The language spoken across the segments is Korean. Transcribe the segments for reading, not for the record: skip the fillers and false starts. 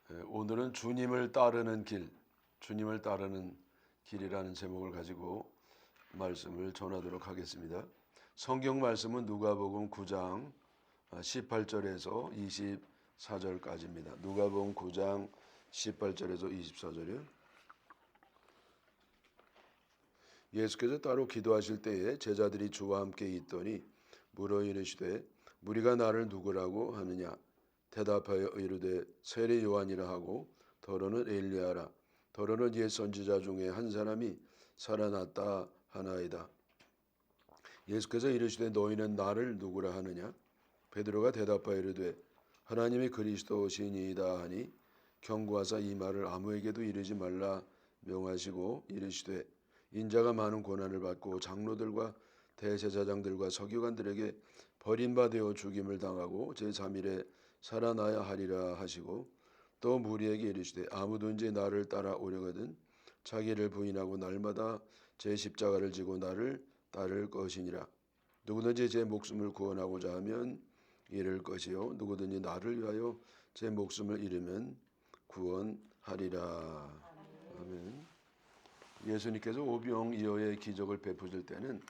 오늘은 주님을 따르는 길, 주님을 따르는 길이라는 제목을 가지고 말씀을 전하도록 하겠습니다. 성경 말씀은 누가복음 9장 18절에서 24절까지입니다. 누가복음 9장 18절에서 24절이요. 예수께서 따로 기도하실 때에 제자들이 주와 함께 있더니 물어 이르시되 무리가 나를 누구라고 하느냐? 대답하여 이르되 세례 요한이라 하고 더러는 엘리야라 더러는 옛 선지자 중에 한 사람이 살아났다 하나이다. 예수께서 이르시되 너희는 나를 누구라 하느냐? 베드로가 대답하여 이르되 하나님이 그리스도시니이다 하니 경고하사 이 말을 아무에게도 이르지 말라 명하시고 이르시되 인자가 많은 고난을 받고 장로들과 대제사장들과 서기관들에게 버림받아 죽임을 당하고 제3일에 살아나야 하리라 하시고 또 무리에게 이르시되 아무든지 나를 따라오려거든 자기를 부인하고 날마다 제 십자가를 지고 나를 따를 것이니라. 누구든지 제 목숨을 구원하고자 하면 잃을 것이요 누구든지 나를 위하여 제 목숨을 잃으면 구원하리라. 아멘. 예수님께서 오병이어의 기적을 베푸실 때는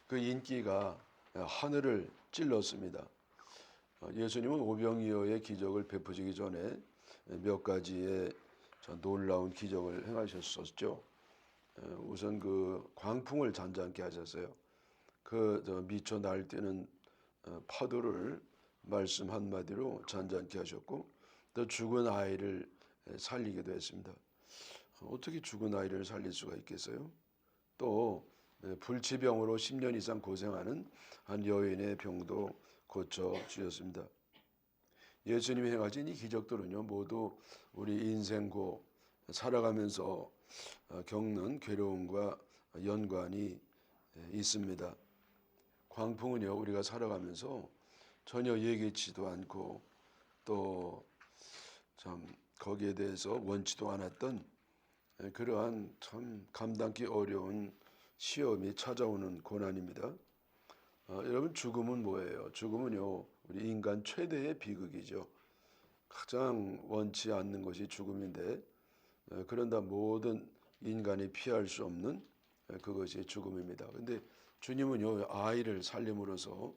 그 인기가 하늘을 찔렀습니다. 예수님은 오병이어의 기적을 베푸시기 전에 몇 가지의 놀라운 기적을 행하셨었죠. 우선 그 광풍을 잔잔케 하셨어요. 그 미쳐 날뛰는 파도를 말씀 한마디로 잔잔케 하셨고 또 죽은 아이를 살리기도 했습니다. 어떻게 죽은 아이를 살릴 수가 있겠어요? 또 불치병으로 10년 이상 고생하는 한 여인의 병도 고쳐 주셨습니다. 예수님이 행하신 이 기적들은요 모두 우리 인생고 살아가면서 겪는 괴로움과 연관이 있습니다. 광풍은요 우리가 살아가면서 전혀 예기치도 않고 또 참 거기에 대해서 원치도 않았던 그러한 참 감당기 어려운 시험이 찾아오는 고난입니다. 여러분 죽음은 뭐예요? 죽음은요 우리 인간 최대의 비극이죠. 가장 원치 않는 것이 죽음인데 그런다 모든 인간이 피할 수 없는 그것이 죽음입니다. 그런데 주님은요 아이를 살림으로써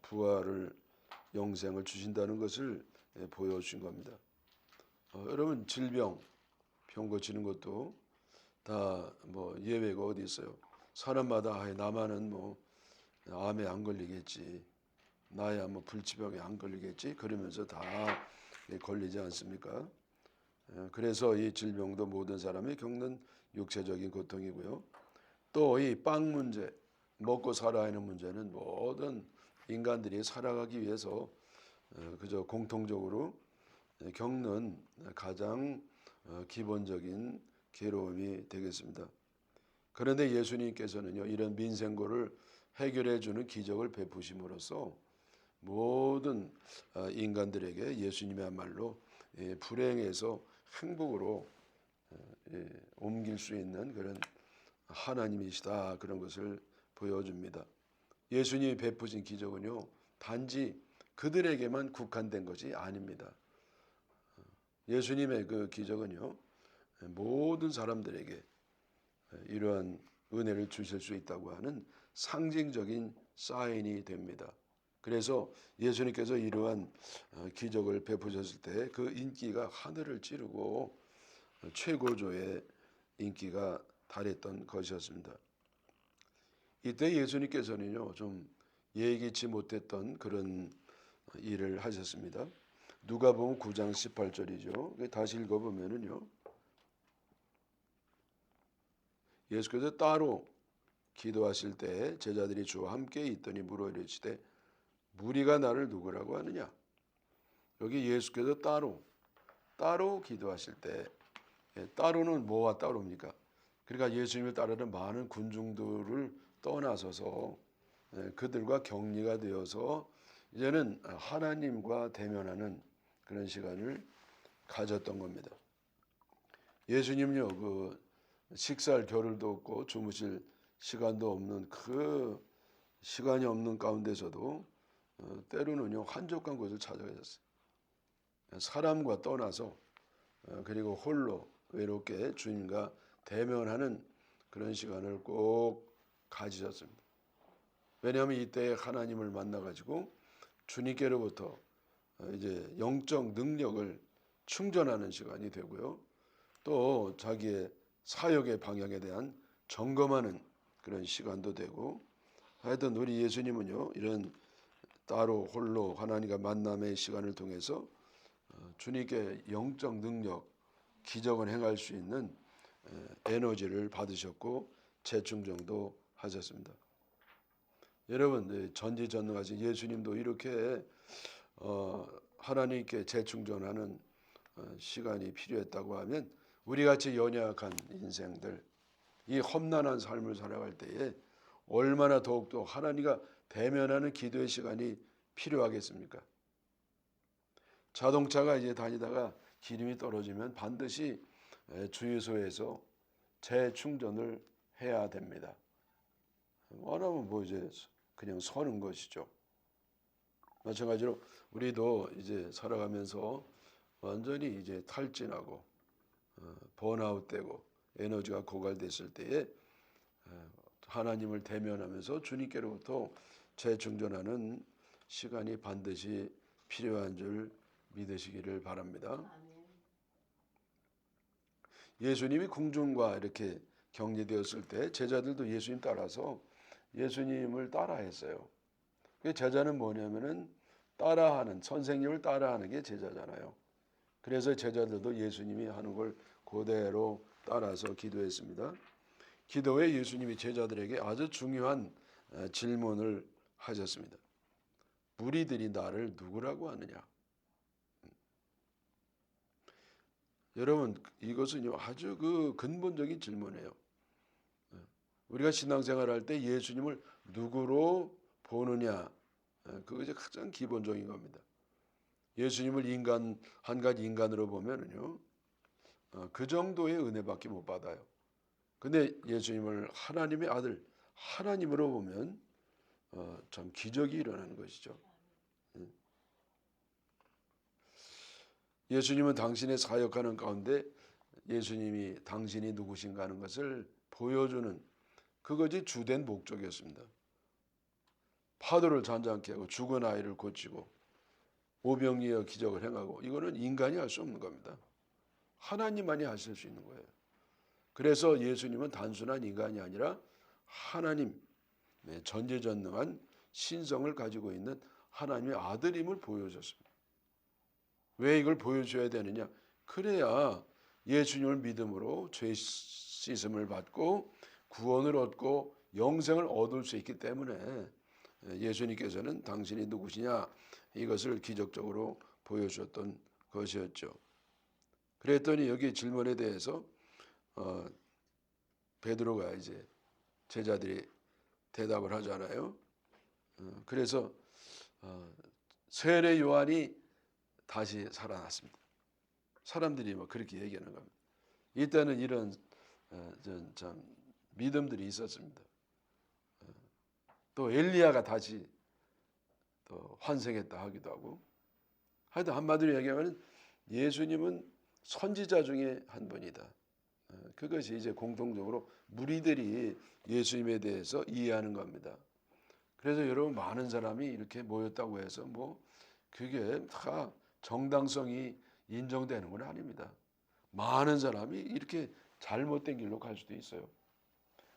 부활을 영생을 주신다는 것을 보여주신 겁니다. 여러분 질병 병 고치는 것도 다 뭐 예외가 어디 있어요? 사람마다 나만은 뭐 암에 안 걸리겠지, 나야 뭐 불치병에 안 걸리겠지 그러면서 다 걸리지 않습니까? 그래서 이 질병도 모든 사람이 겪는 육체적인 고통이고요. 또 이 빵 문제, 먹고 살아야 하는 문제는 모든 인간들이 살아가기 위해서 그저 공통적으로 겪는 가장 기본적인 괴로움이 되겠습니다. 그런데 예수님께서는요 이런 민생고를 해결해 주는 기적을 베푸심으로써 모든 인간들에게 예수님이야말로 불행에서 행복으로 옮길 수 있는 그런 하나님이시다 그런 것을 보여줍니다. 예수님이 베푸신 기적은요 단지 그들에게만 국한된 것이 아닙니다. 예수님의 그 기적은요 모든 사람들에게 이러한 은혜를 주실 수 있다고 하는 상징적인 사인이 됩니다. 그래서 예수님께서 이러한 기적을 베푸셨을 때 그 인기가 하늘을 찌르고 최고조의 인기가 달했던 것이었습니다. 이때 예수님께서는요 좀 예기치 못했던 그런 일을 하셨습니다. 누가복음 9장 18절이죠. 다시 읽어보면은요. 예수께서 따로 기도하실 때 제자들이 주와 함께 있더니 물어 이르시되 무리가 나를 누구라고 하느냐? 여기 예수께서 따로 기도하실 때 따로는 뭐와 따로입니까? 그러니까 예수님을 따르는 많은 군중들을 떠나서서 그들과 격리가 되어서 이제는 하나님과 대면하는 그런 시간을 가졌던 겁니다. 예수님요 그 식사할 겨를도 없고 주무실 시간도 없는 그 시간이 없는 가운데서도 때로는요 한적한 곳을 찾아가셨어요. 사람과 떠나서 그리고 홀로 외롭게 주님과 대면하는 그런 시간을 꼭 가지셨습니다. 왜냐하면 이때 하나님을 만나가지고 주님께로부터 이제 영적 능력을 충전하는 시간이 되고요. 또 자기의 사역의 방향에 대한 점검하는 그런 시간도 되고, 하여튼 우리 예수님은요, 이런 따로 홀로 하나님과 만남의 시간을 통해서 주님께 영적 능력, 기적을 행할 수 있는 에너지를 받으셨고 재충전도 하셨습니다. 여러분, 전지전능하신 예수님도 이렇게 하나님께 재충전하는 시간이 필요했다고 하면, 우리같이 연약한 인생들, 이 험난한 삶을 살아갈 때에 얼마나 더욱더 하나님과 대면하는 기도의 시간이 필요하겠습니까? 자동차가 이제 다니다가 기름이 떨어지면 반드시 주유소에서 재충전을 해야 됩니다. 안 하면 뭐 이제 그냥 서는 것이죠. 마찬가지로 우리도 이제 살아가면서 완전히 이제 탈진하고 번아웃되고 에너지가 고갈됐을 때에 하나님을 대면하면서 주님께로부터 재충전하는 시간이 반드시 필요한 줄 믿으시기를 바랍니다. 예수님이 궁중과 이렇게 격리되었을 때 제자들도 예수님 따라서 예수님을 따라했어요. 제자는 뭐냐면은 따라하는, 선생님을 따라하는 게 제자잖아요. 그래서 제자들도 예수님이 하는 걸 그대로 따라서 기도했습니다. 기도 후에 예수님이 제자들에게 아주 중요한 질문을 하셨습니다. 무리들이 나를 누구라고 하느냐? 여러분, 이것은 아주 그 근본적인 질문이에요. 우리가 신앙생활할 때 예수님을 누구로 보느냐, 그것이 가장 기본적인 겁니다. 예수님을 한 가지 인간으로 보면은요, 그 정도의 은혜밖에 못 받아요. 근데 예수님을 하나님의 아들, 하나님으로 보면 참 기적이 일어나는 것이죠. 예수님은 당신의 사역하는 가운데 예수님이 당신이 누구신가 하는 것을 보여주는 그것이 주된 목적이었습니다. 파도를 잔잔케 하고 죽은 아이를 고치고 오병이어 기적을 행하고, 이거는 인간이 할 수 없는 겁니다. 하나님만이 하실 수 있는 거예요. 그래서 예수님은 단순한 인간이 아니라 하나님, 전지전능한 신성을 가지고 있는 하나님의 아들임을 보여줬습니다. 왜 이걸 보여줘야 되느냐? 그래야 예수님을 믿음으로 죄 씻음을 받고 구원을 얻고 영생을 얻을 수 있기 때문에 예수님께서는 당신이 누구시냐, 이것을 기적적으로 보여주셨던 것이었죠. 그랬더니 여기 질문에 대해서 베드로가 이제 제자들이 대답을 하잖아요. 그래서 세례 요한이 다시 살아났습니다. 사람들이 뭐 그렇게 얘기하는 겁니다. 이때는 이런 참 믿음들이 있었습니다. 또 엘리야가 다시 또 환생했다 하기도 하고, 하여튼 한마디로 얘기하면 예수님은 선지자 중에 한 분이다. 그것이 이제 공통적으로 무리들이 예수님에 대해서 이해하는 겁니다. 그래서 여러분, 많은 사람이 이렇게 모였다고 해서 뭐 그게 다 정당성이 인정되는 건 아닙니다. 많은 사람이 이렇게 잘못된 길로 갈 수도 있어요.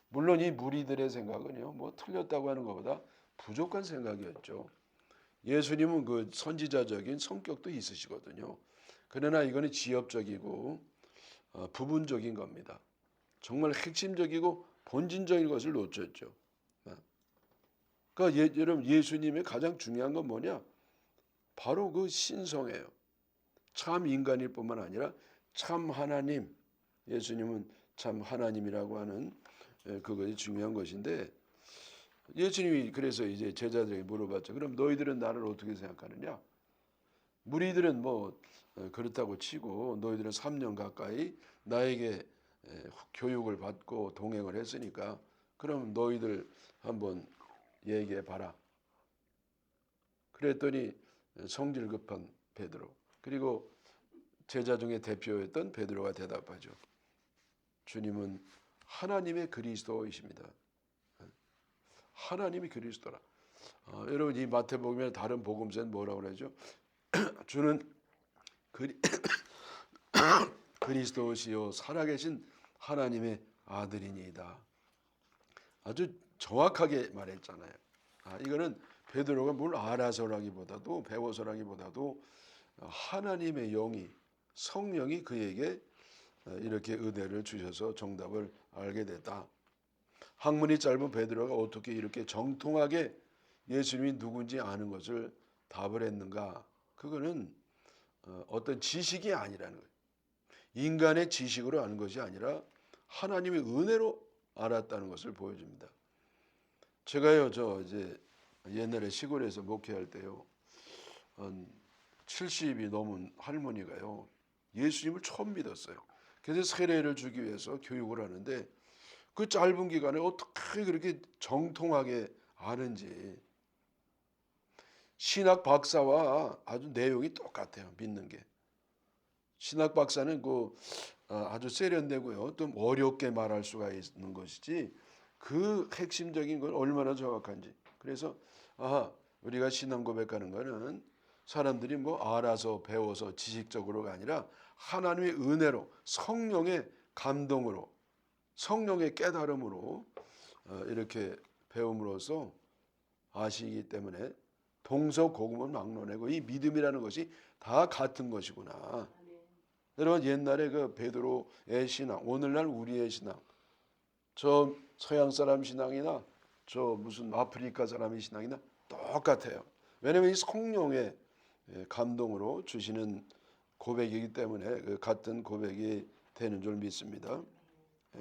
물론 이 무리들의 생각은요, 뭐 틀렸다고 하는 것보다 부족한 생각이었죠. 예수님은 그 선지자적인 성격도 있으시거든요. 그러나 이거는 지엽적이고 부분적인 겁니다. 정말 핵심적이고 본질적인 것을 놓쳤죠. 그러니까 여러분, 예수님의 가장 중요한 건 뭐냐? 바로 그 신성이에요. 참 인간일 뿐만 아니라 참 하나님, 예수님은 참 하나님이라고 하는 그것이 중요한 것인데, 예수님이 그래서 이제 제자들에게 물어봤죠. 그럼 너희들은 나를 어떻게 생각하느냐? 무리들은 뭐 그렇다고 치고 너희들은 3년 가까이 나에게 교육을 받고 동행을 했으니까 그럼 너희들 한번 얘기해 봐라. 그랬더니 성질 급한 베드로, 그리고 제자 중에 대표였던 베드로가 대답하죠. 주님은 하나님의 그리스도이십니다. 하나님이 그리스도라. 여러분 이 마태복음이나 다른 복음서는 뭐라고 그러죠? 주는 그리스도시요 살아계신 하나님의 아들이니이다. 아주 정확하게 말했잖아요. 이거는 베드로가 뭘 알아서라기보다도 배워서라기보다도 하나님의 영이 성령이 그에게 이렇게 은혜를 주셔서 정답을 알게 됐다. 학문이 짧은 베드로가 어떻게 이렇게 정통하게 예수님이 누군지 아는 것을 답을 했는가? 그거는 어떤 지식이 아니라는 거예요. 인간의 지식으로 아는 것이 아니라 하나님의 은혜로 알았다는 것을 보여줍니다. 제가요, 이제 옛날에 시골에서 목회할 때요, 한 70이 넘은 할머니가요, 예수님을 처음 믿었어요. 그래서 세례를 주기 위해서 교육을 하는데 그 짧은 기간에 어떻게 그렇게 정통하게 아는지. 신학 박사와 아주 내용이 똑같아요. 믿는 게. 신학 박사는 아주 세련되고요, 좀 어렵게 말할 수가 있는 것이지 그 핵심적인 건 얼마나 정확한지. 그래서 우리가 신앙 고백하는 거는 사람들이 뭐 알아서 배워서 지식적으로가 아니라 하나님의 은혜로 성령의 감동으로 성령의 깨달음으로 이렇게 배움으로써 아시기 때문에 동서고금은 막론하고 이 믿음이라는 것이 다 같은 것이구나. 여러분 옛날에 그 베드로의 신앙, 오늘날 우리의 신앙, 저 서양 사람 신앙이나 저 무슨 아프리카 사람의 신앙이나 똑같아요. 왜냐하면 이 성령의 감동으로 주시는 고백이기 때문에 그 같은 고백이 되는 줄 믿습니다.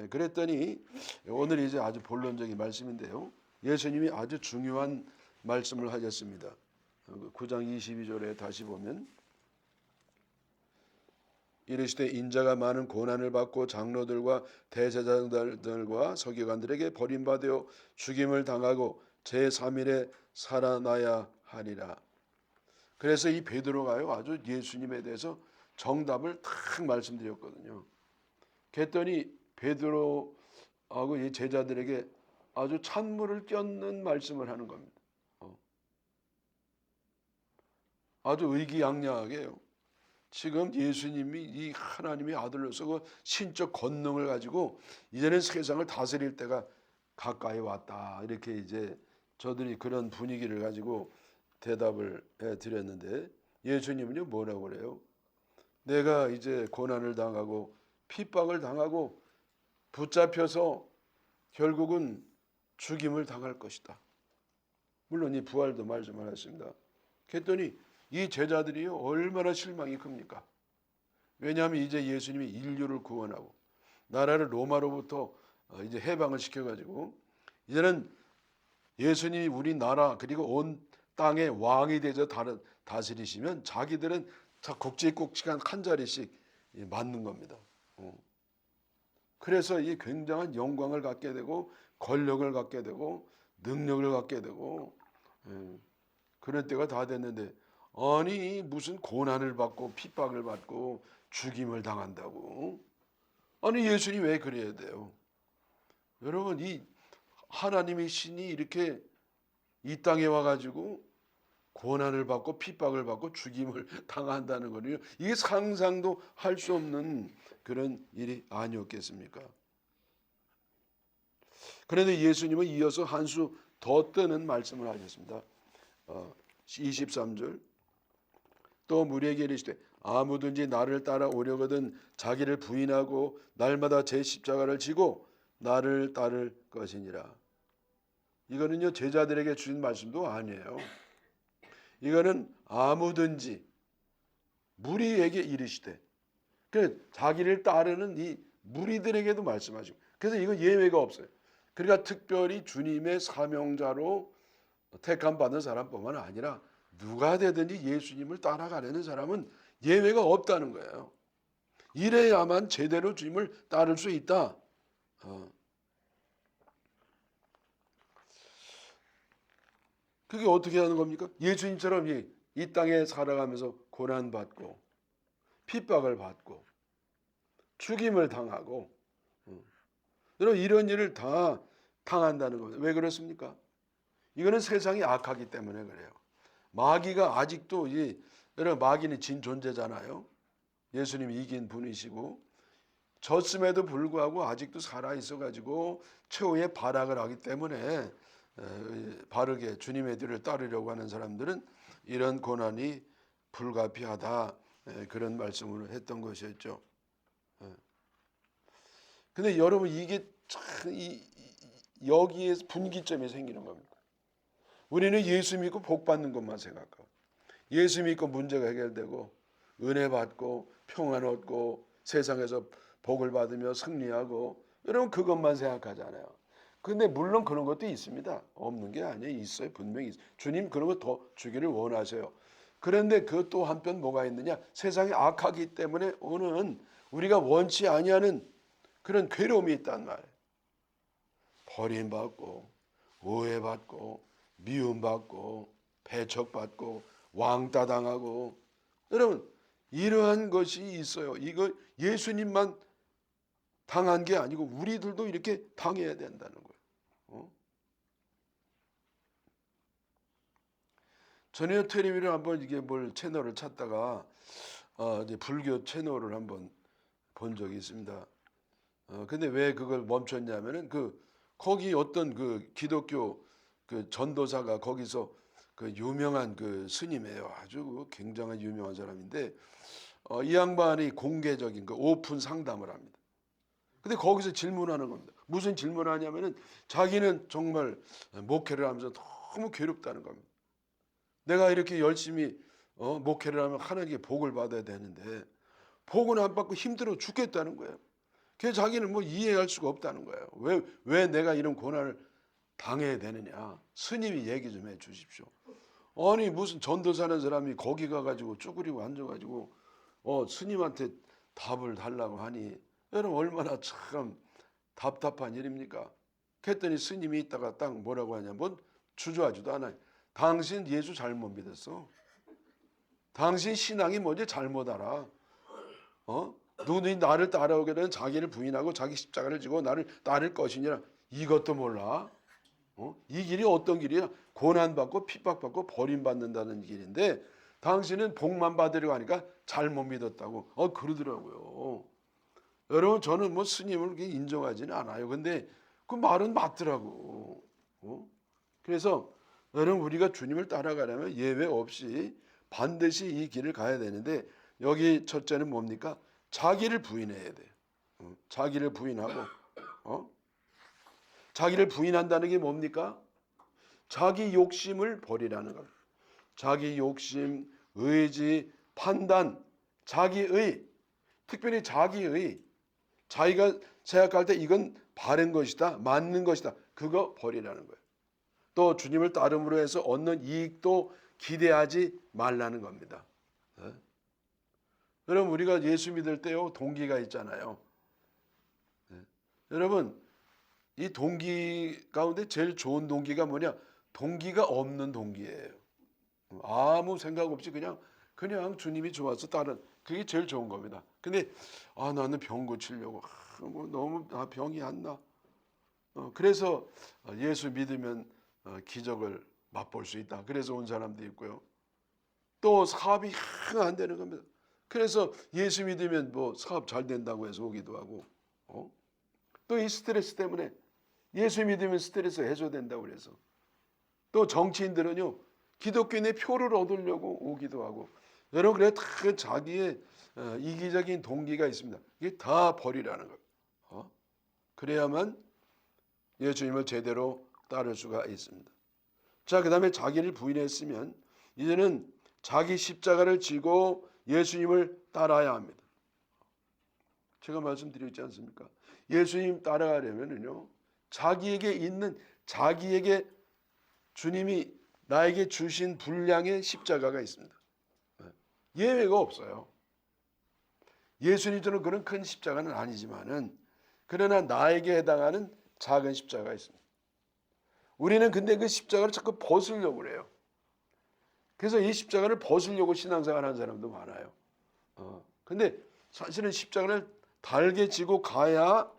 그랬더니 오늘 이제 아주 본론적인 말씀인데요. 예수님이 아주 중요한 말씀을 하셨습니다. 9장 22절에 다시 보면 이르시되 인자가 많은 고난을 받고 장로들과 대제사장들과 서기관들에게 버림받아 죽임을 당하고 제3일에 살아나야 하리라. 그래서 이 베드로가요 아주 예수님에 대해서 정답을 탁 말씀드렸거든요. 그랬더니 베드로하고 이 제자들에게 아주 찬물을 꼈는 말씀을 하는 겁니다. 아주 의기양양하게요. 지금 예수님이 이 하나님의 아들로서 그 신적 권능을 가지고 이제는 세상을 다스릴 때가 가까이 왔다. 이렇게 이제 저들이 그런 분위기를 가지고 대답을 드렸는데 예수님은요 뭐라고 그래요? 내가 이제 고난을 당하고 핍박을 당하고 붙잡혀서 결국은 죽임을 당할 것이다. 물론 이 부활도 말씀을 하셨습니다. 그랬더니 이 제자들이요 얼마나 실망이 큽니까? 왜냐하면 이제 예수님이 인류를 구원하고 나라를 로마로부터 이제 해방을 시켜가지고 이제는 예수님이 우리 나라 그리고 온 땅의 왕이 되어 다스리시면 자기들은 굵직굵직한 한 자리씩 맞는 겁니다. 그래서 이 굉장한 영광을 갖게 되고 권력을 갖게 되고 능력을 갖게 되고 그런 때가 다 됐는데 아니 무슨 고난을 받고 핍박을 받고 죽임을 당한다고? 아니 예수님 왜 그래야 돼요? 여러분 이 하나님의 신이 이렇게 이 땅에 와가지고 고난을 받고 핍박을 받고 죽임을 당한다는 거는요 이게 상상도 할 수 없는 그런 일이 아니었겠습니까? 그런데 예수님은 이어서 한 수 더 뜨는 말씀을 하셨습니다. 23절 또 무리에게 이르시되 아무든지 나를 따라오려거든 자기를 부인하고 날마다 제 십자가를 지고 나를 따를 것이니라. 이거는요 제자들에게 주신 말씀도 아니에요. 이거는 아무든지 무리에게 이르시되 그 자기를 따르는 이 무리들에게도 말씀하시고 그래서 이건 예외가 없어요. 그러니까 특별히 주님의 사명자로 택함 받은 사람뿐만 아니라 누가 되든지 예수님을 따라가려는 사람은 예외가 없다는 거예요. 이래야만 제대로 주님을 따를 수 있다. 그게 어떻게 하는 겁니까? 예수님처럼 이 땅에 살아가면서 고난받고 핍박을 받고 죽임을 당하고 여러분 이런 일을 다 당한다는 겁니다. 왜 그렇습니까? 이거는 세상이 악하기 때문에 그래요. 마귀가 아직도 여러분 마귀는 진 존재잖아요. 예수님이 이긴 분이시고 졌음에도 불구하고 아직도 살아있어 가지고 최후의 발악을 하기 때문에 바르게 주님의 뒤를 따르려고 하는 사람들은 이런 고난이 불가피하다, 그런 말씀을 했던 것이었죠. 근데 여러분 이게 참 여기에 분기점이 생기는 겁니다. 우리는 예수 믿고 복 받는 것만 생각하고 예수 믿고 문제가 해결되고 은혜 받고 평안 얻고 세상에서 복을 받으며 승리하고 여러분 그것만 생각하잖아요. 근데 물론 그런 것도 있습니다. 없는 게 아니에요. 있어요. 분명히 있어요. 주님 그런 거 더 주기를 원하세요. 그런데 그 또 한편 뭐가 있느냐? 세상이 악하기 때문에 오는 우리가 원치 아니하는 그런 괴로움이 있단 말이에요. 버림받고 오해받고 미움받고 배척받고 왕따당하고 여러분 이러한 것이 있어요. 이거 예수님만 당한 게 아니고 우리들도 이렇게 당해야 된다는 거예요. 전에 텔레비를 한번 이게 뭘 채널을 찾다가 이제 불교 채널을 한번 본 적이 있습니다. 근데 왜 그걸 멈췄냐면은 거기 어떤 그 기독교 그 전도사가 거기서 그 유명한 그 스님이에요. 아주 굉장한 유명한 사람인데 이 양반이 공개적인 그 오픈 상담을 합니다. 근데 거기서 질문하는 겁니다. 무슨 질문을 하냐면은 자기는 정말 목회를 하면서 너무 괴롭다는 겁니다. 내가 이렇게 열심히 목회를 하면 하나님께 복을 받아야 되는데 복은 안 받고 힘들어 죽겠다는 거예요. 그래서 자기는 뭐 이해할 수가 없다는 거예요. 왜 내가 이런 고난을 당해야 되느냐. 스님이 얘기 좀 해 주십시오. 아니 무슨 전도사는 사람이 거기 가가지고 쭈그리고 앉아가지고 스님한테 답을 달라고 하니 여러분 얼마나 참 답답한 일입니까? 그랬더니 스님이 있다가 딱 뭐라고 하냐면 주저하지도 않아요. 당신 예수 잘못 믿었어. 당신 신앙이 뭔지 잘못 알아. 누구든지 나를 따라오게 되면 자기를 부인하고 자기 십자가를 지고 나를 따를 것이니라. 이것도 몰라. 이 길이 어떤 길이야? 고난받고 핍박받고 버림받는다는 길인데 당신은 복만 받으려고 하니까 잘못 믿었다고 그러더라고요. 여러분 저는 뭐 스님을 그렇게 인정하지는 않아요. 근데 그 말은 맞더라고. 그래서 여러분 우리가 주님을 따라가려면 예외 없이 반드시 이 길을 가야 되는데 여기 첫째는 뭡니까? 자기를 부인해야 돼요. 자기를 부인하고 자기를 부인한다는 게 뭡니까? 자기 욕심을 버리라는 겁니다. 자기 욕심, 의지, 판단, 자기의, 특별히 자기의, 자기가 생각할 때 이건 바른 것이다, 맞는 것이다, 그거 버리라는 거예요. 또 주님을 따름으로 해서 얻는 이익도 기대하지 말라는 겁니다. 여러분 우리가 예수 믿을 때요 동기가 있잖아요. 여러분 이 동기 가운데 제일 좋은 동기가 뭐냐? 동기가 없는 동기예요. 아무 생각 없이 그냥 주님이 좋아서 따른 그게 제일 좋은 겁니다. 근데 나는 병 고치려고 뭐 너무 병이 안 나. 그래서 예수 믿으면 기적을 맛볼 수 있다. 그래서 온 사람도 있고요. 또 사업이 안 되는 겁니다. 그래서 예수 믿으면 뭐 사업 잘 된다고 해서 오기도 하고. 또 이 스트레스 때문에 예수 믿으면 스트레스 해소된다고 그래서. 또 정치인들은요. 기독교인의 표를 얻으려고 오기도 하고. 여러분 그래 다 자기의 이기적인 동기가 있습니다. 이게 다 버리라는 거예요. 그래야만 예수님을 제대로 따를 수가 있습니다. 자, 그 다음에 자기를 부인했으면 이제는 자기 십자가를 지고 예수님을 따라야 합니다. 제가 말씀드렸지 않습니까? 예수님 따라가려면요. 자기에게 주님이 나에게 주신 분량의 십자가가 있습니다. 예외가 없어요. 예수님처럼 그런 큰 십자가는 아니지만은 그러나 나에게 해당하는 작은 십자가가 있습니다. 우리는 근데 그 십자가를 자꾸 벗으려고 그래요. 그래서 이 십자가를 벗으려고 신앙생활 하는 사람도 많아요. 근데 사실은 십자가를 달게 지고 가야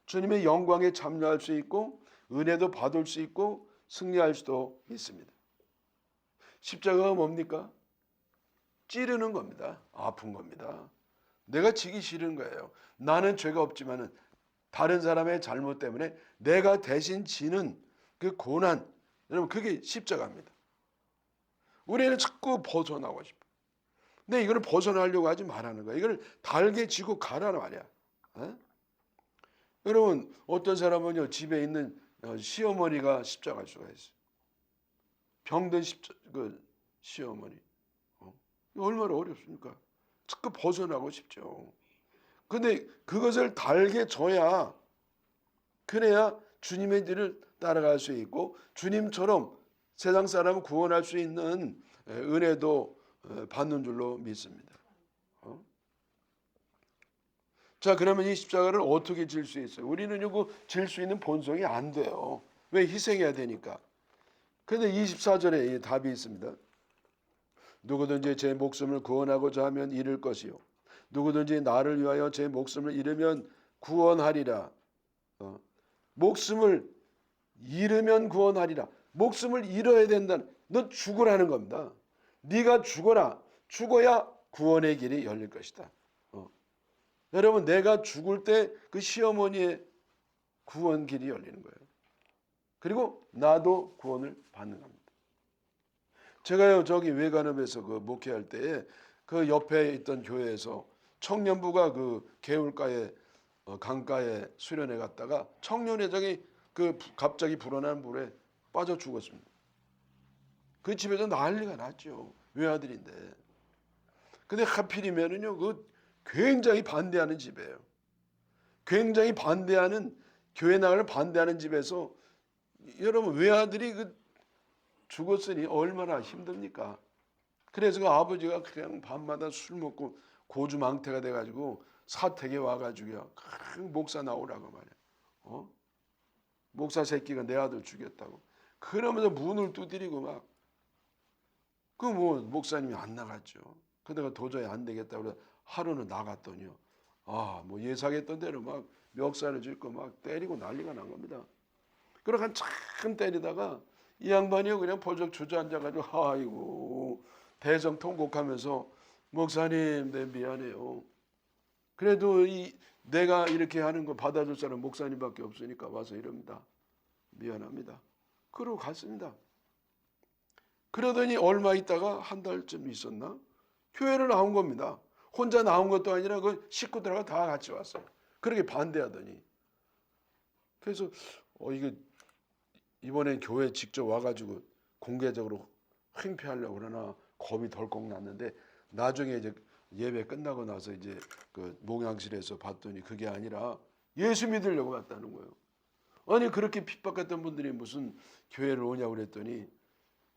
주님의 영광에 참여할 수 있고 은혜도 받을 수 있고 승리할 수도 있습니다. 십자가가 뭡니까? 찌르는 겁니다. 아픈 겁니다. 내가 지기 싫은 거예요. 나는 죄가 없지만은 다른 사람의 잘못 때문에 내가 대신 지는 그 고난, 여러분 그게 십자가입니다. 우리는 자꾸 벗어나고 싶어. 근데 이걸 벗어나려고 하지 말라는 거야. 이걸 달게 지고 가라는 말이야. 에? 여러분 어떤 사람은요 집에 있는 시어머니가 십자가일 수가 있어요. 병든 시어머니. 얼마나 어렵습니까? 자꾸 벗어나고 싶죠. 근데 그것을 달게 져야 그래야 주님의 길을 따라갈 수 있고 주님처럼 세상 사람을 구원할 수 있는 은혜도 받는 줄로 믿습니다. 자, 그러면 이 십자가를 어떻게 질 수 있어요? 우리는 이거 질 수 있는 본성이 안 돼요. 왜? 희생해야 되니까. 그런데 24절에 답이 있습니다. 누구든지 제 목숨을 구원하고자 하면 잃을 것이요 누구든지 나를 위하여 제 목숨을 잃으면 구원하리라. 목숨을 잃으면 구원하리라. 목숨을 잃어야 된다는, 너 죽으라는 겁니다. 네가 죽어라. 죽어야 구원의 길이 열릴 것이다. 여러분 내가 죽을 때 그 시어머니의 구원 길이 열리는 거예요. 그리고 나도 구원을 받는 겁니다. 제가요 저기 외관읍에서 그 목회할 때에 그 옆에 있던 교회에서 청년부가 그 개울가에 강가에 수련회 갔다가 청년회장이 그 갑자기 불어난 물에 빠져 죽었습니다. 그 집에서 난리가 났죠. 외아들인데. 근데 하필이면은요 그 굉장히 반대하는 집이에요. 굉장히 반대하는 교회 나가를 반대하는 집에서 여러분 외아들이 그 죽었으니 얼마나 힘듭니까? 그래서 그 아버지가 그냥 밤마다 술 먹고 고주망태가 돼가지고 사택에 와가지고요 큰 목사 나오라고 말이야. 목사 새끼가 내 아들 죽였다고. 그러면서 문을 두드리고 막 그 뭐 목사님이 안 나갔죠. 그러다가 도저히 안 되겠다 그래서 하루는 나갔더니요. 뭐 예상했던 대로 막 멱살을 짚고 막 때리고 난리가 난 겁니다. 그러고 한참 때리다가 이 양반이요 그냥 벌쩍 주저앉아가지고 아이고 대성통곡하면서 목사님 내 미안해요. 그래도 내가 이렇게 하는 거 받아줄 사람 목사님밖에 없으니까 와서 이럽니다. 미안합니다. 그러고 갔습니다. 그러더니 얼마 있다가 한 달쯤 있었나 교회를 나온 겁니다. 혼자 나온 것도 아니라 그 식구들하고 다 같이 왔어요. 그렇게 반대하더니 그래서 이게 이번엔 교회 직접 와가지고 공개적으로 횡패하려고 그러나 겁이 덜컥 났는데 나중에 이제 예배 끝나고 나서 이제 그 목양실에서 봤더니 그게 아니라 예수 믿으려고 왔다는 거예요. 아니 그렇게 핍박했던 분들이 무슨 교회를 오냐고 그랬더니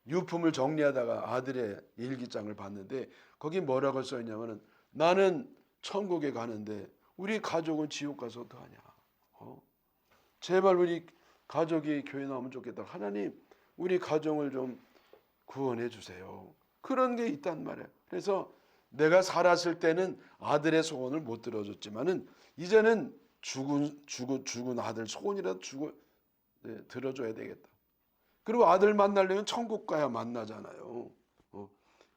유품을 정리하다가 아들의 일기장을 봤는데 거기 뭐라고 써있냐면은 나는 천국에 가는데 우리 가족은 지옥 가서 어떡하냐. 제발 우리 가족이 교회 나오면 좋겠다. 하나님 우리 가정을 좀 구원해 주세요. 그런 게 있단 말이에요. 그래서 내가 살았을 때는 아들의 소원을 못 들어줬지만은 이제는 죽은 아들 소원이라도 들어줘야 되겠다. 그리고 아들 만나려면 천국 가야 만나잖아요.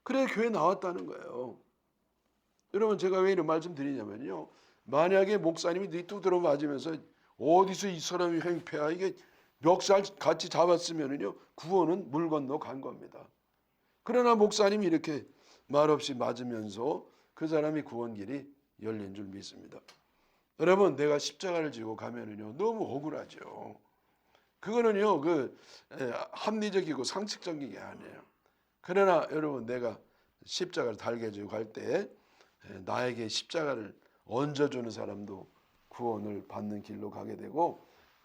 그래 교회 나왔다는 거예요. 여러분 제가 왜 이런 말씀 드리냐면요. 만약에 목사님이 네 두드러 맞으면서 어디서 이 사람이 횡패야 이게 멱살 같이 잡았으면은요 구원은 물 건너 간 겁니다. 그러나 목사님이 이렇게 말없이 맞으면서 그 사람이 구원 길이 열린 줄 믿습니다. 여러분 내가 십자가를 지고 가면은요 너무 억울하죠. 그거는요 합리적이고 상식적인 게 아니에요. 그러나 여러분 내가 십자가를 달게 지고 갈 때 나에게 십자가를 얹어주는 사람도 구원을 받는 길로 가게 되고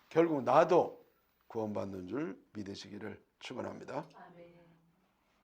결국 나도 구원받는 줄 믿으시기를 축원합니다.